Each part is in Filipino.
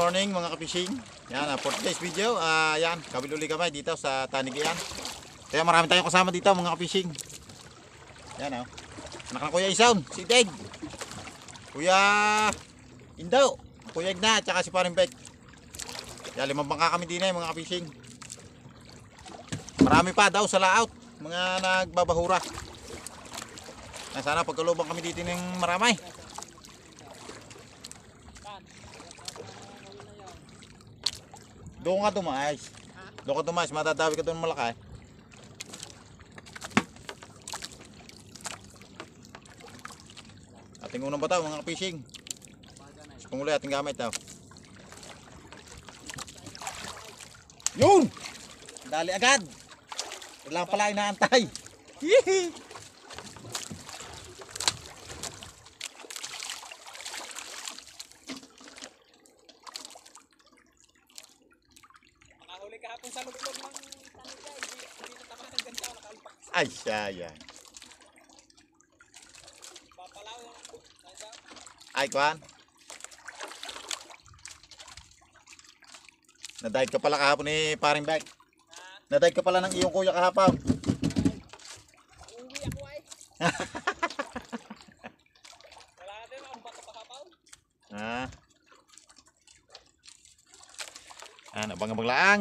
morning mga kapishing. Yan, for today's video, yan, kabiluli kami dito sa Tanigian. Kaya marami tayong kasama dito mga kapishing. Yan anak ng Kuya Isaon, si Deg, Kuya Indo, Kuya Igna, at saka si Paring Bek. Yan, 5 bangka kami din mga kapishing. Marami pa daw sa layout, mga nagbabahura. Sana pagkalubang kami dito ng marami. Doon ka tumaas. Doon ka tumaas, matatawi ka doon malaki. Ating unang bataw mga fishing. Panguli ating gamit daw. Yun! Dali agad. Wala pala inaantay. Hihi! Nakahuli kahapon sa luglog ng Taniga, hindi natamaan ng ganito, nakalpak. Ay, siya yan. Papalaw yung Ay, kuhan. Nadaig ka pala kahapon ni Paring Bek. Nadaig ka pala ng iyong kuya kahapon. uwi ako ay. Wala natin ang bato kahapon. Abang-abang laang.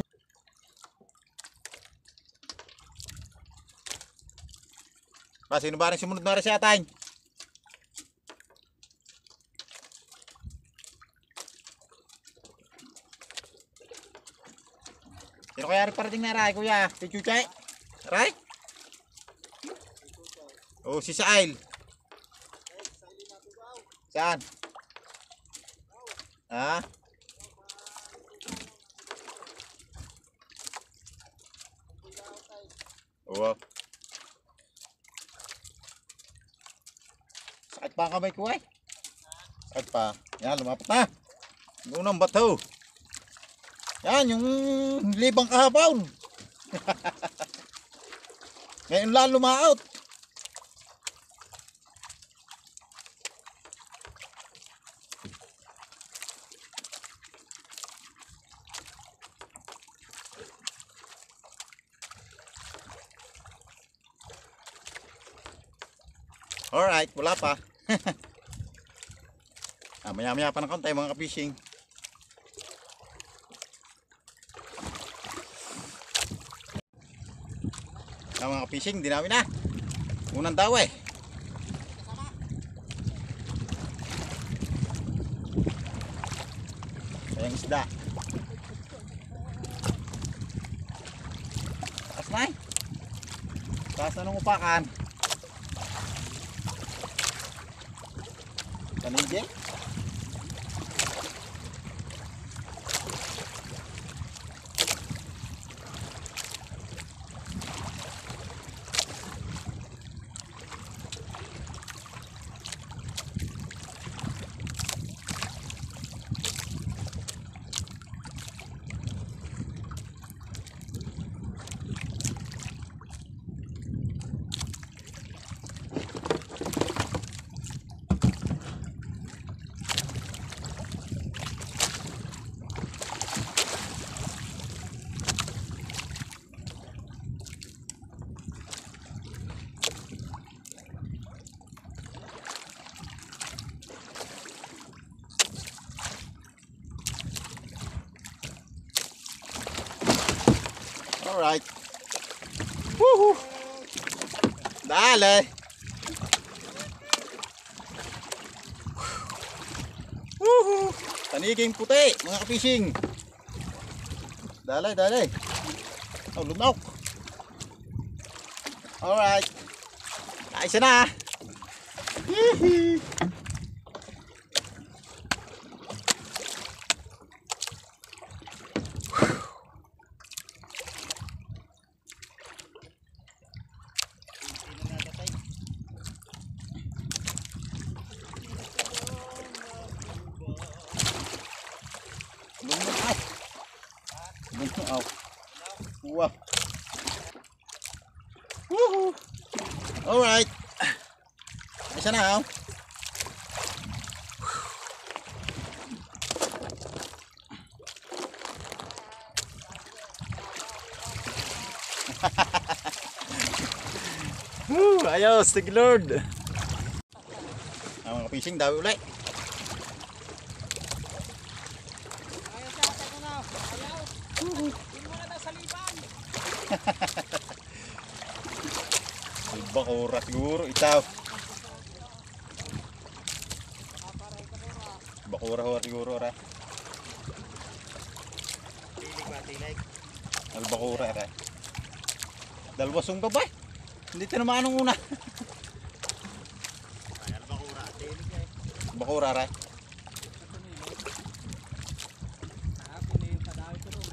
Sino ba rin sumunod na rin si Atay? Sino kaya rin parating na Ray, kuya? Si Chuchay? Ray? Oh, si Sail. Saan? Oh. Sakit pa ang kamay ko eh. Sakit pa. Yan, lumapit na. Yung unang bato. Yan, yung libang kahapon. Ngayon lang lumaot. Alright, wala pa. Maya-maya pa ng konti mga fishing. Mga fishing, dinawi na. Unang daw eh. Ayan isda. Taas na eh. Taas na ng upakan. Tanigin. Alright. Woohoo! Dale! Woohoo! Taniging puti, mga kapishing. Dale, dale. Oh, lumaok. Alright. Ayos na. Hihi! Wow. Woohoo. All right. Isa na Ayos, thank you Lord. Mga fishing, dawi ulit. Ayaw siya, teko na. Ayaw. Hindi mo na daw sa liban. Bakura siguro, itaw. Bakura ho siguro ra. Tilig ba, tilig? Albakura ra. Dalwasong babay. Hindi tinamaan ng una. Ay, albakura. Tilig eh. Bakura ra. Kahapon eh, yung kadami ko rin.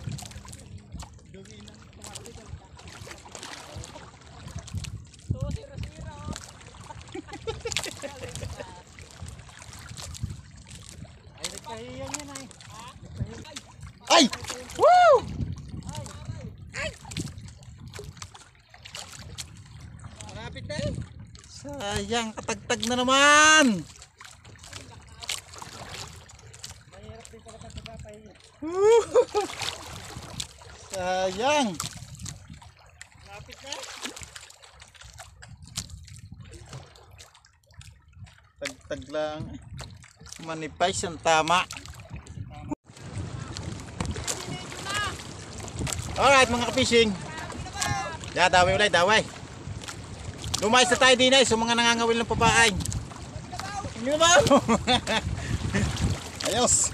Dumi ng tumakti ko. Oo, sira-sira oh. Ay, nagkahiyan yan ay. Ay! Woo! Malapit na eh. Sayang, katagtag na naman. Mahirap din pala pagpapahinga. Woo! Sayang. Malapit na. Tagtag lang. Manipis ang tama. Alright mga ka-fishing. Ya, daway ulit, daway. Lumayas na tayo din ay sa mga nangangawil ng papain. Hindi na ba? Ayos.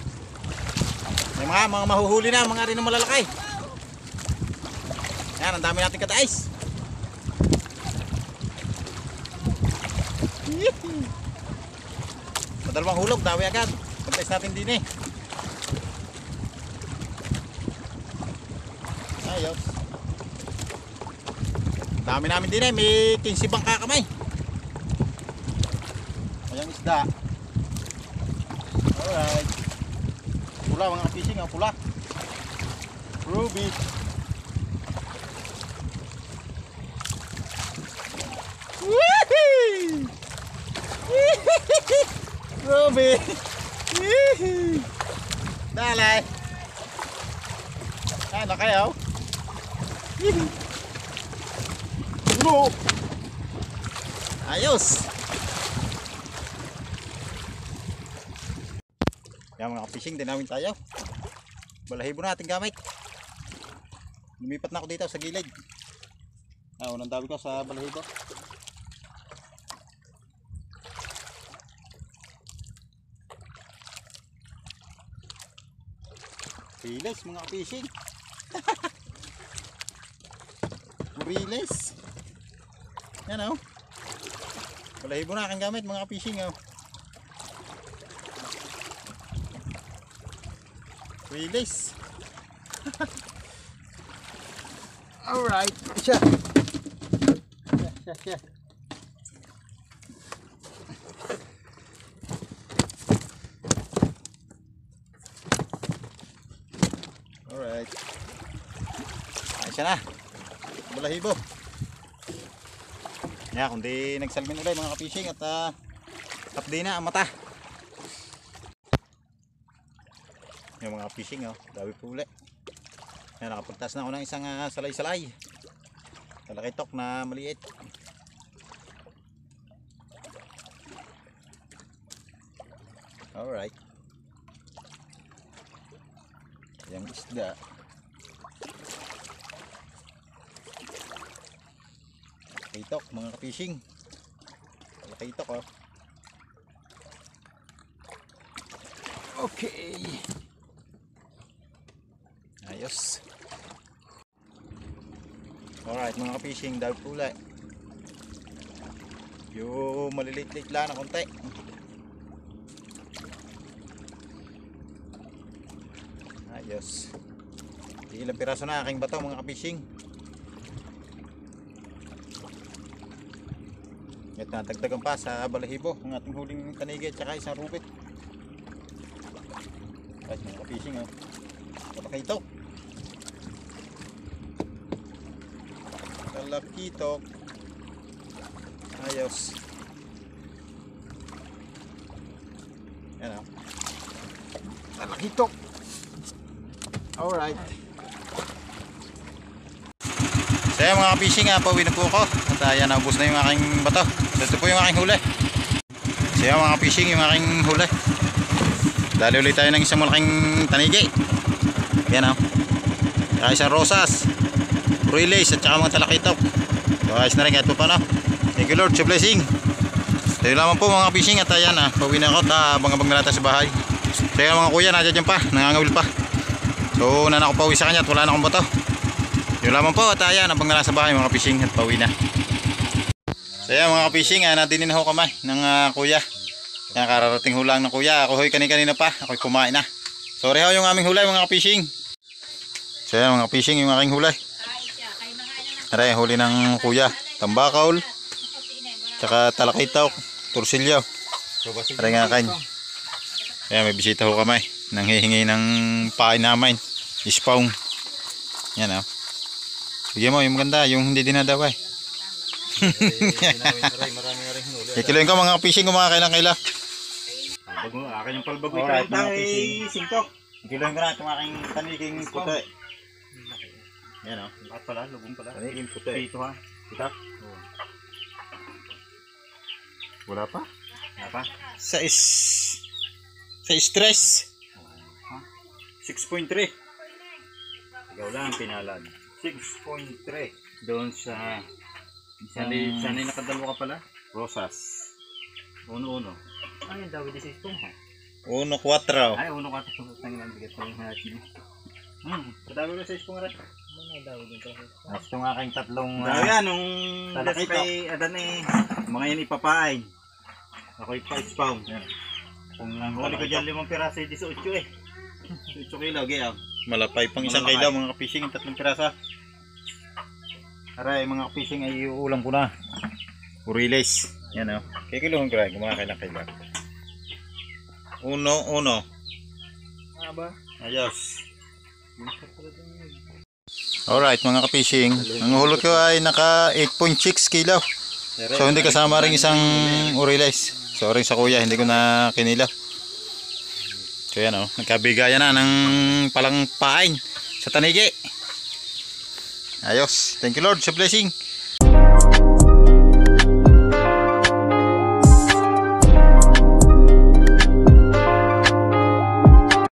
May mga mahuhuli na, mga rin na malalaki. Yan, ang dami natin katays. Madalawang hulog, daway agad. Pagtais natin din eh. Ayos. Dami namin din eh, may 15 bangka kamay. Ayan isda. Alright. Pula mga fishing, pula. Ruby. Woohoo! Ruby. Dalay. Ano kayo? Bro. Ayos. Yan mga fishing, dinawin tayo. Balahibo natin gamit. Lumipat na ako dito sa gilid. Unang dawi ko sa balahibo. Riles mga fishing. Riles. Yan o. Balahibo na aking gamit mga fishing o. Riles. Alright. Siya. Siya. Alright. Ay siya na. Balahibo. Yan, kundi nagsalmin ulit mga ka-fishing at update na ang mata. Yung mga fishing dawi po ulit. Yan, nakapagtas na ako ng isang salay-salay. Talakitok na maliit. Alright. Yung isda. Talakitok mga ka-fishing. Talakitok Okay. Ayos. Alright mga ka-fishing, dahil pula. Yung malilit-lit lang na konti. Ayos. Ilang piraso na aking bato mga ka-fishing. At natagdagan pa sa balahibo ang ating huling tanigi at saka isang rubit. Ayos mga ka-fishing Talakitok. Talakitok. Ayos. Yan Talakitok. Alright. So yan mga fishing, pauwi na po ako. At ayan, naubos na yung aking bato. So ito po yung aking huli. So yan mga fishing, yung aking huli. Dali ulit tayo ng isang malaking tanigi. Yan o. Saka isang rosas, relays at saka mga talakitok. So ayos na rin kahit po paano. Thank you Lord sa blessing. So yun lamang po mga fishing. At ayan, pauwi na ako at abang-abang na natin sa bahay. So yan mga kuya, nandiyan pa, nangangawil pa. So una na ako pauwi sa kanya at wala na akong bato. Yun lamang po at ayan, abang na lang sa bahay mga fishing at pauwi na. So yan mga fishing, natinin na ako kamay ng kuya. Yan, kararating hulang ng kuya. Ako hoy kanina pa, ako'y kumain na. Sorry ho yung aming hulay mga fishing. So yan mga fishing, yung aking hulay. Aray, huli ng kuya. Tambakaol, tsaka talakitok, tursilyo. Aray nga kain. Ayan, may bisita ho kamay. Nanghihingi ng pain namin. Ispawn. Yan o. Bigyan mo yung maganda, yung hindi dinadaway. Ikiloin ko mga fishing kung mga kailang-kaila. Akin yung palbagoy Alright, mga tayo fishing. singkok. Ikiloin ko na itong aking taniging puti. Yan o. Lahat pala, lubong pala. Taniging puti. Ito ha. Kita? Wala pa? Wala pa? Sa stress. 6.3. Ikaw lang pinalad. 6.3. Doon sa... Sanay nakadalawa ka pala? Rosas. Uno-uno. Ay, yung David is itong ha. 1.4. Ay, uno ka ito. Tangilan, bigat mo yung halat niya. Padawi ko sa ispong rat. Ano David yung ito? At itong aking tatlong Dahil yan, nung talakito. kay Adan mga yan ipapain. Ako'y pa-spawn. Kung Huli ko dyan 5 piraso, 18 eh. 18 kilo, gaya. malapay pang isang Malapay. kilo mga kapishing, yung tatlong pirasa. Aray mga kapishing ay ulam ko na. Uriles. Yan o. Kikilungan ko rin kung mga kailang kailang. Uno. Aba. Ayos. Alright mga kapishing. Ang hulot ko ay naka 8.6 kilo. So hindi kasama rin isang uriles. Sorry sa kuya, hindi ko na kinilaw. So yan o. Nagkabigayan na ng palang pain sa tanigi. Ayos. Thank you Lord sa blessing.